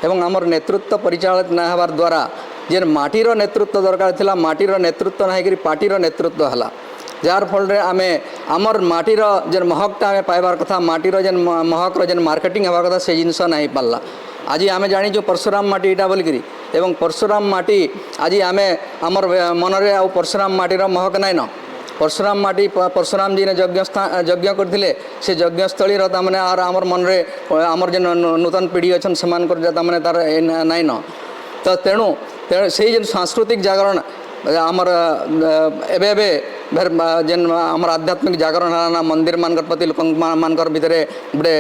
एवं आमर नेतृत्व परिचालित ना हबार द्वारा जेन माटीर नेतृत्व दरकार थिला माटीर नेतृत्व ना कि पार्टीर नेतृत्व हला जार फल आमे आमर माटीर जेन महकटा आमे पाइबार कथा माटीर जेन महकर जेन मार्केटिंग हबार कथा से जिनस नहीं पाला आज आमे जानी परशुराम माटी इटा बोलिकी एवं परशुराम माटी आज आमे आमर मनरे आ परशुराम माटीर महक नाइन परशुराम माटी परशुराम जी ने यज्ञ करते से यज्ञस्थली तमें आर आमर मनरे आमर जेन नूतन पीढ़ी अच्छा से तमें तार नाइन तो तेणु से जेन सांस्कृतिक जागरण आमर एबे जेन आमर आध्यात्मिक जागरण है ना मंदिर मान प्रति लोक मानकर भितर गोटे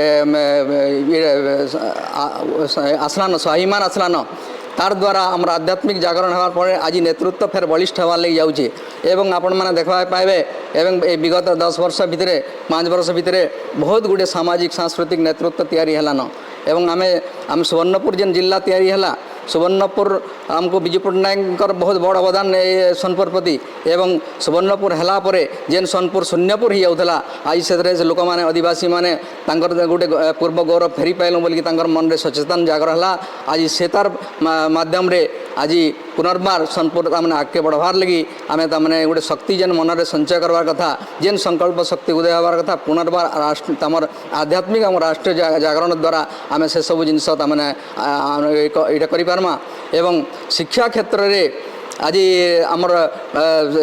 आसलान स्वाभिमान आसलान तार द्वारा आमर आध्यात्मिक जागरण होगार पर आज नेतृत्व फेर बलिष्ठ हबार लगी जाऊँगी एवं आपण मैंने देखा पाइबे एवं विगत 10 वर्ष भितर 5 वर्ष भितर बहुत गुड़े सामाजिक सांस्कृतिक नेतृत्व तैयारी हेलान एवं आम सुवर्णपुर जेन जिला तैयारी है सुवर्णपुर आमको विजु पट्टनायक बहुत बड़ अवदान सोनपुर प्रति एवं सुवर्णपुर है जेन सोनपुर शून्यपुर ही जाऊला आज से लोक मैंने आदिवासी मैंने गोटे पूर्व गौरव फेरी पाइलु बोलिकी मन में सचेतन जागर है आज से तार माध्यम आज पुनर्बार सोनपुर तमें आगे बढ़वार लगी आम तमें गोटे शक्ति जेन मन में संचय करवार कथा जेन संकल्प शक्ति उदय हबार कथा पुनर्बार राष्ट्र तमर आध्यात्मिक आम राष्ट्रीय जागरण द्वारा आम से सब जिनस तमें यहाँ करमा एवं शिक्षा क्षेत्र रे आज आमर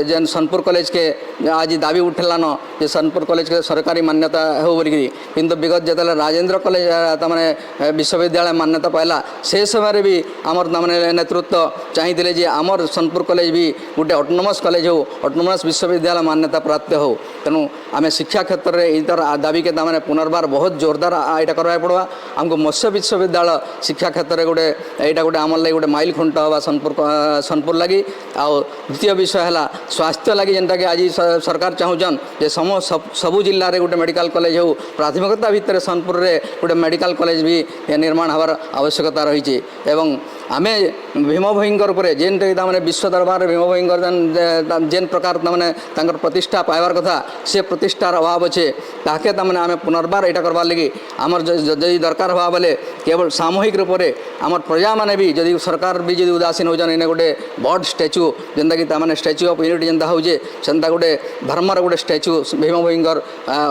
जेन सोनपुर कॉलेज के आज दाबी उठेलान जे सोनपुर कॉलेज के सरकारी मान्यता हो बोलिकी किंतु विगत जो राजेंद्र कॉलेज तमें विश्वविद्यालय मान्यता पाइला से समय भी आमर तमें नेतृत्व चाहिए जे आमर सोनपुर कॉलेज भी गोटे ऑटोनोमस कॉलेज हो ऑटोनोमस विश्वविद्यालय मान्यता प्राप्त हो तेणु आम शिक्षा क्षेत्र में इतर दाबी के तमें पुनर्बार बहुत जोरदार यहाँ करवा पड़वा आमको मत्स्य विश्वविद्यालय शिक्षा क्षेत्र में गोटे यहाँ गोटे आमर लगे गोटे माइल खुंट हवा सोनपुर लगी आउ द्वितीय विषय है स्वास्थ्य लगी जेनटा कि आज सरकार चाहून जे सबू जिले में गोटे मेडिकल कॉलेज हो प्राथमिकता भितर सोनपुर में गोटे मेडिकल कॉलेज भी निर्माण हबार आवश्यकता रही एवं आमे भीम भयंकर पर जेन तमें विश्व दरबार भीम भयंकर जेन प्रकार तमें प्रतिष्ठा पाइबार कथा से प्रतिष्ठार अभाव अच्छे ताके तमें आम पुनर्बार यहाँ करवार लगी आमर जदि दरकार हुआ बोले केवल सामूहिक रूप से आमर प्रजा मैंने भी जदि सरकार भी जदि उदासीन हो जाने गोटे बड़ स्टैच्यू जेनता कि तमें स्टैच्यू ऑफ यूनिटी जेनता होजे सेनता गोटे धर्मर गोटे स्टैच्यू भीम भयंकर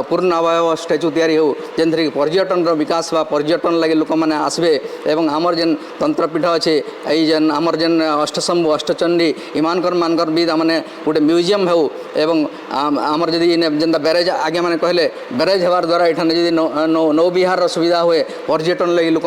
पूर्ण अवयव स्टैच्यू तैयारी हो जेन कि पर्यटन विकास व पर्यटन लगे लोक मैंने आसबे एवं आमर जेन तंत्रपीठ अच्छे यही जेन आमर जेन अष्टशंभु अष्टचंडी इमानकर मानकर भी तमें गोटे म्यूजियम हो एवं आमर जदि जेनता ब्यारेज आगे मैंने कहले ब्यारेज हबार द्वारा यहाँ जदि नौ विहार सुविधा हुए पर्यटन लगी लोक